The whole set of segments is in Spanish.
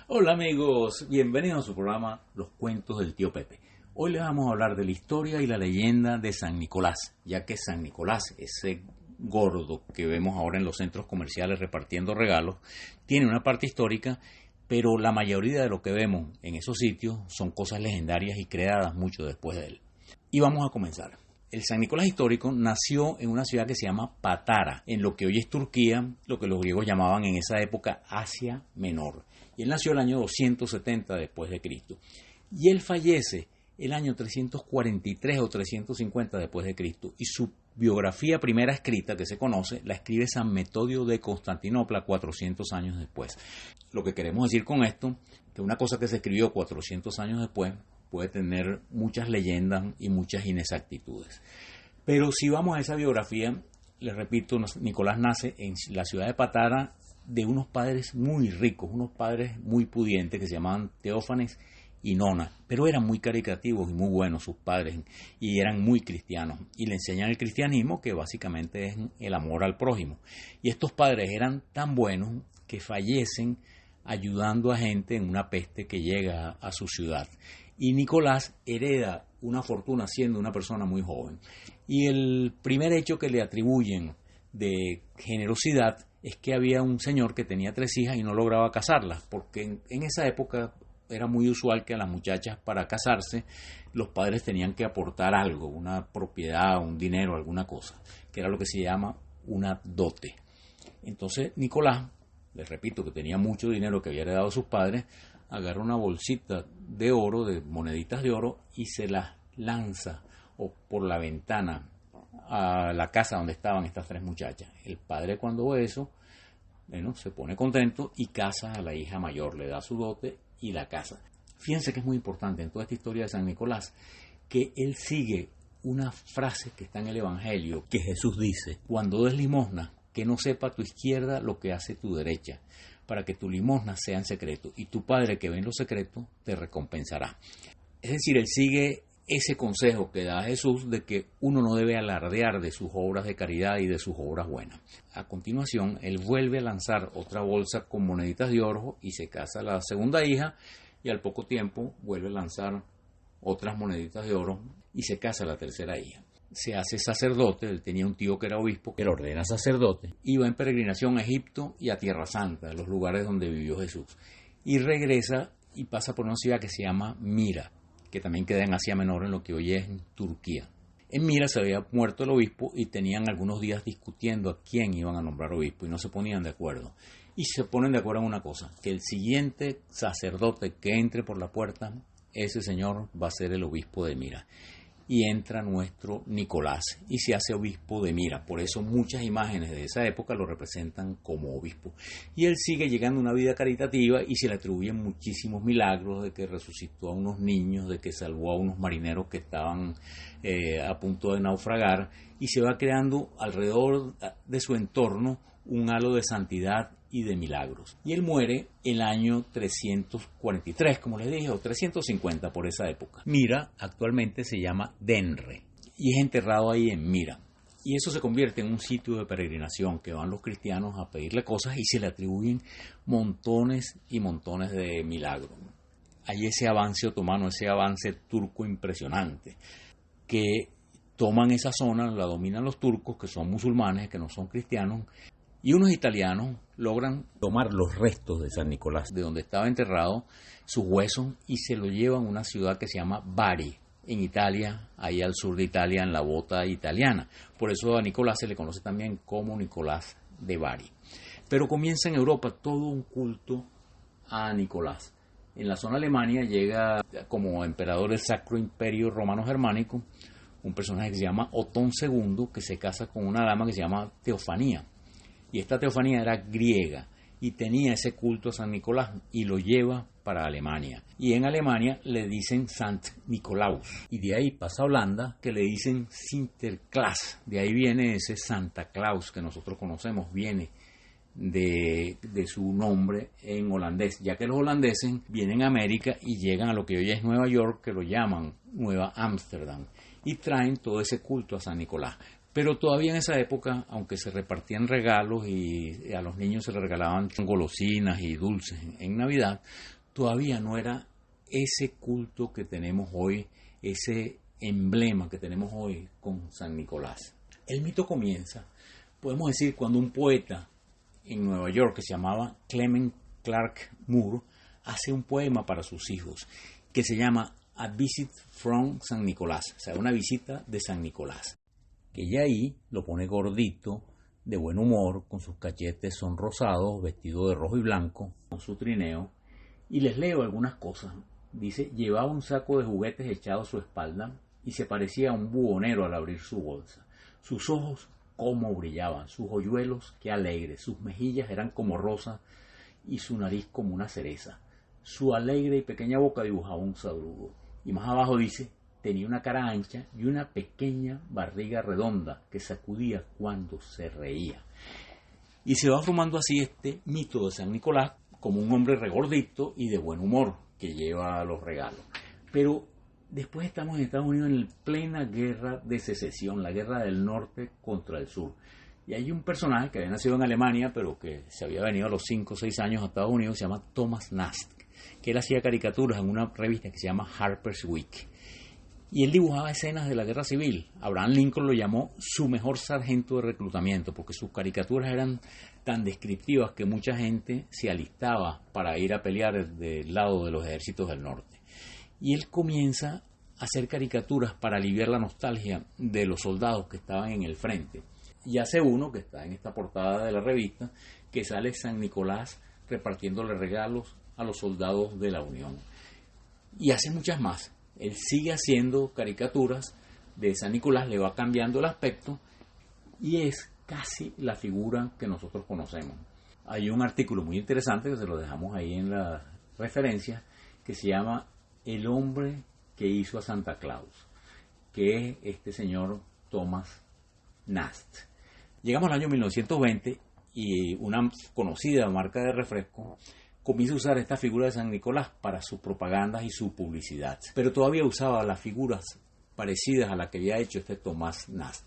Hola amigos, bienvenidos a su programa Los Cuentos del Tío Pepe. Hoy les vamos a hablar de la historia y la leyenda de San Nicolás, ya que San Nicolás, ese gordo que vemos ahora en los centros comerciales repartiendo regalos, tiene una parte histórica, pero la mayoría de lo que vemos en esos sitios son cosas legendarias y creadas mucho después de él. Y vamos a comenzar. El San Nicolás histórico nació en una ciudad que se llama Patara, en lo que hoy es Turquía, lo que los griegos llamaban en esa época Asia Menor. Y él nació el año 270 después de Cristo. Y él fallece el año 343 o 350 después de Cristo. Y su biografía primera escrita, que se conoce, la escribe San Metodio de Constantinopla 400 años después. Lo que queremos decir con esto, que una cosa que se escribió 400 años después puede tener muchas leyendas y muchas inexactitudes. Pero si vamos a esa biografía, les repito, Nicolás nace en la ciudad de Patara de unos padres muy ricos, unos padres muy pudientes que se llamaban Teófanes y Nona, pero eran muy caritativos y muy buenos sus padres y eran muy cristianos y le enseñan el cristianismo, que básicamente es el amor al prójimo. Y estos padres eran tan buenos que fallecen ayudando a gente en una peste que llega a su ciudad. Y Nicolás hereda una fortuna siendo una persona muy joven. Y el primer hecho que le atribuyen de generosidad es que había un señor que tenía 3 hijas y no lograba casarlas, porque en esa época era muy usual que a las muchachas, para casarse, los padres tenían que aportar algo, una propiedad, un dinero, alguna cosa, que era lo que se llama una dote. Entonces Nicolás, les repito que tenía mucho dinero que había heredado sus padres, agarra una bolsita de oro, de moneditas de oro, y se las lanza por la ventana a la casa donde estaban estas 3 muchachas. El padre, cuando ve eso, se pone contento y casa a la hija mayor, le da su dote y la casa. Fíjense que es muy importante en toda esta historia de San Nicolás que él sigue una frase que está en el Evangelio, que Jesús dice: cuando des limosna, que no sepa tu izquierda lo que hace tu derecha, para que tu limosna sea en secreto, y tu Padre que ve en lo secreto te recompensará. Es decir, él sigue ese consejo que da Jesús de que uno no debe alardear de sus obras de caridad y de sus obras buenas. A continuación, él vuelve a lanzar otra bolsa con moneditas de oro y se casa la segunda hija, y al poco tiempo vuelve a lanzar otras moneditas de oro y se casa la tercera hija. Se hace sacerdote, él tenía un tío que era obispo, que lo ordena sacerdote, y va en peregrinación a Egipto y a Tierra Santa, los lugares donde vivió Jesús. Y regresa y pasa por una ciudad que se llama Mira, que también queda en Asia Menor, en lo que hoy es Turquía. En Mira se había muerto el obispo y tenían algunos días discutiendo a quién iban a nombrar obispo y no se ponían de acuerdo. Y se ponen de acuerdo en una cosa, que el siguiente sacerdote que entre por la puerta, ese señor va a ser el obispo de Mira. Y entra nuestro Nicolás y se hace obispo de Mira. Por eso muchas imágenes de esa época lo representan como obispo. Y él sigue llegando a una vida caritativa y se le atribuyen muchísimos milagros, de que resucitó a unos niños, de que salvó a unos marineros que estaban a punto de naufragar, y se va creando alrededor de su entorno un halo de santidad y de milagros. Y él muere en el año 343, como les dije, o 350 por esa época. Mira actualmente se llama Denre y es enterrado ahí en Mira. Y eso se convierte en un sitio de peregrinación que van los cristianos a pedirle cosas y se le atribuyen montones y montones de milagros. Hay ese avance otomano, ese avance turco impresionante, que toman esa zona, la dominan los turcos, que son musulmanes, que no son cristianos, y unos italianos logran tomar los restos de San Nicolás, de donde estaba enterrado, sus huesos, y se lo llevan a una ciudad que se llama Bari, en Italia, ahí al sur de Italia, en la bota italiana. Por eso a Nicolás se le conoce también como Nicolás de Bari. Pero comienza en Europa todo un culto a Nicolás. En la zona Alemania llega como emperador del Sacro Imperio Romano Germánico un personaje que se llama Otón II, que se casa con una dama que se llama Teofanía. Y esta Teofanía era griega y tenía ese culto a San Nicolás y lo lleva para Alemania. Y en Alemania le dicen Sant Nicolaus. Y de ahí pasa a Holanda, que le dicen Sinterklaas. De ahí viene ese Santa Claus que nosotros conocemos, viene de su nombre en holandés, ya que los holandeses vienen a América y llegan a lo que hoy es Nueva York, que lo llaman Nueva Ámsterdam, y traen todo ese culto a San Nicolás. Pero todavía en esa época, aunque se repartían regalos y a los niños se les regalaban golosinas y dulces en Navidad, todavía no era ese culto que tenemos hoy, ese emblema que tenemos hoy con San Nicolás. El mito comienza, podemos decir, cuando un poeta en Nueva York que se llamaba Clement Clark Moore hace un poema para sus hijos que se llama A Visit from San Nicolás, o sea, una visita de San Nicolás, que ya ahí lo pone gordito, de buen humor, con sus cachetes sonrosados, vestido de rojo y blanco, con su trineo, y les leo algunas cosas. Dice, llevaba un saco de juguetes echado a su espalda y se parecía a un buhonero al abrir su bolsa. Sus ojos cómo brillaban, sus hoyuelos qué alegres, sus mejillas eran como rosas y su nariz como una cereza. Su alegre y pequeña boca dibujaba un saludo. Y más abajo dice, tenía una cara ancha y una pequeña barriga redonda que sacudía cuando se reía. Y se va formando así este mito de San Nicolás como un hombre regordito y de buen humor que lleva los regalos. Pero después estamos en Estados Unidos en plena guerra de secesión, la guerra del norte contra el sur. Y hay un personaje que había nacido en Alemania, pero que se había venido a los 5 o 6 años a Estados Unidos, se llama Thomas Nast, que él hacía caricaturas en una revista que se llama Harper's Week. Y él dibujaba escenas de la guerra civil. Abraham Lincoln lo llamó su mejor sargento de reclutamiento, porque sus caricaturas eran tan descriptivas que mucha gente se alistaba para ir a pelear del lado de los ejércitos del norte. Y él comienza a hacer caricaturas para aliviar la nostalgia de los soldados que estaban en el frente. Y hace uno, que está en esta portada de la revista, que sale San Nicolás repartiéndole regalos a los soldados de la Unión. Y hace muchas más. Él sigue haciendo caricaturas de San Nicolás, le va cambiando el aspecto y es casi la figura que nosotros conocemos. Hay un artículo muy interesante que se lo dejamos ahí en la referencia que se llama El hombre que hizo a Santa Claus, que es este señor Thomas Nast. Llegamos al año 1920 y una conocida marca de refresco comienza a usar esta figura de San Nicolás para sus propagandas y su publicidad. Pero todavía usaba las figuras parecidas a las que había hecho este Thomas Nast.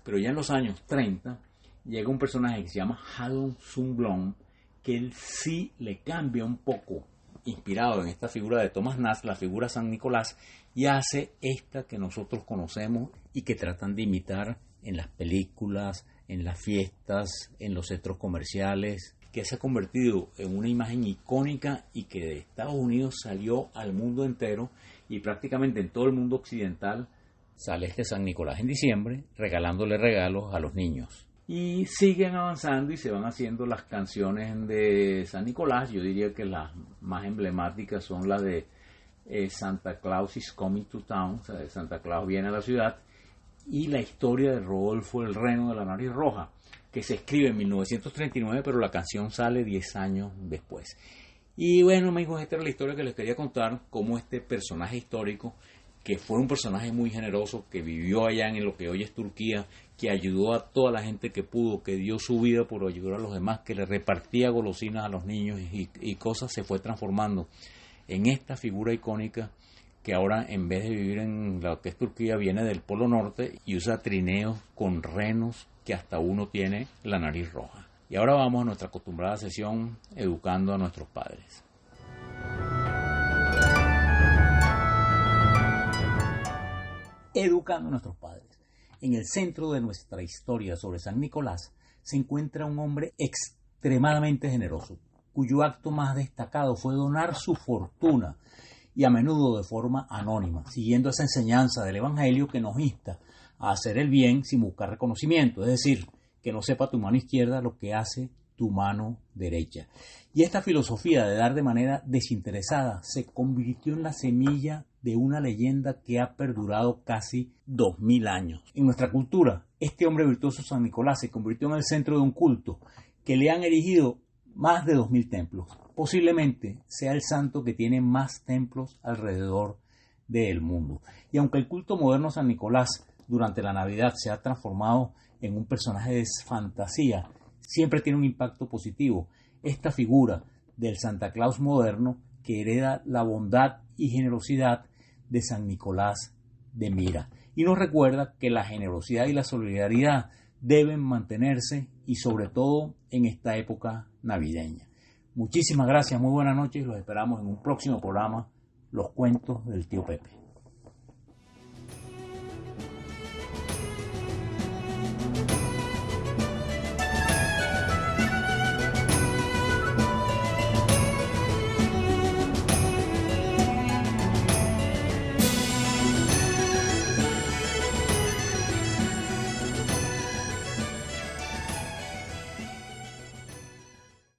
Pero ya en los años 30 llega un personaje que se llama Harold Sundblom, que él sí le cambia un poco, inspirado en esta figura de Thomas Nast, la figura San Nicolás, y hace esta que nosotros conocemos y que tratan de imitar en las películas, en las fiestas, en los centros comerciales, que se ha convertido en una imagen icónica y que de Estados Unidos salió al mundo entero y prácticamente en todo el mundo occidental sale este San Nicolás en diciembre regalándole regalos a los niños. Y siguen avanzando y se van haciendo las canciones de San Nicolás. Yo diría que las más emblemáticas son las de Santa Claus is coming to town, o sea, Santa Claus viene a la ciudad, y la historia de Rodolfo el Reno de la Nariz Roja, que se escribe en 1939, pero la canción sale 10 años después. Y bueno, amigos, esta era la historia que les quería contar, cómo este personaje histórico, que fue un personaje muy generoso, que vivió allá en lo que hoy es Turquía, que ayudó a toda la gente que pudo, que dio su vida por ayudar a los demás, que le repartía golosinas a los niños y cosas, se fue transformando en esta figura icónica que ahora, en vez de vivir en lo que es Turquía, viene del Polo Norte y usa trineos con renos que hasta uno tiene la nariz roja. Y ahora vamos a nuestra acostumbrada sesión educando a nuestros padres. Educando a nuestros padres. En el centro de nuestra historia sobre San Nicolás se encuentra un hombre extremadamente generoso, cuyo acto más destacado fue donar su fortuna y a menudo de forma anónima, siguiendo esa enseñanza del Evangelio que nos insta a hacer el bien sin buscar reconocimiento, es decir, que no sepa tu mano izquierda lo que hace tu mano derecha. Y esta filosofía de dar de manera desinteresada se convirtió en la semilla de una leyenda que ha perdurado casi 2000 años. En nuestra cultura, este hombre virtuoso San Nicolás se convirtió en el centro de un culto que le han erigido más de 2000 templos. Posiblemente sea el santo que tiene más templos alrededor del mundo. Y aunque el culto moderno a San Nicolás durante la Navidad se ha transformado en un personaje de fantasía, siempre tiene un impacto positivo. Esta figura del Santa Claus moderno que hereda la bondad y generosidad de San Nicolás de Mira. y nos recuerda que la generosidad y la solidaridad deben mantenerse y sobre todo en esta época navideña. Muchísimas gracias, muy buenas noches y los esperamos en un próximo programa, Los Cuentos del Tío Pepe.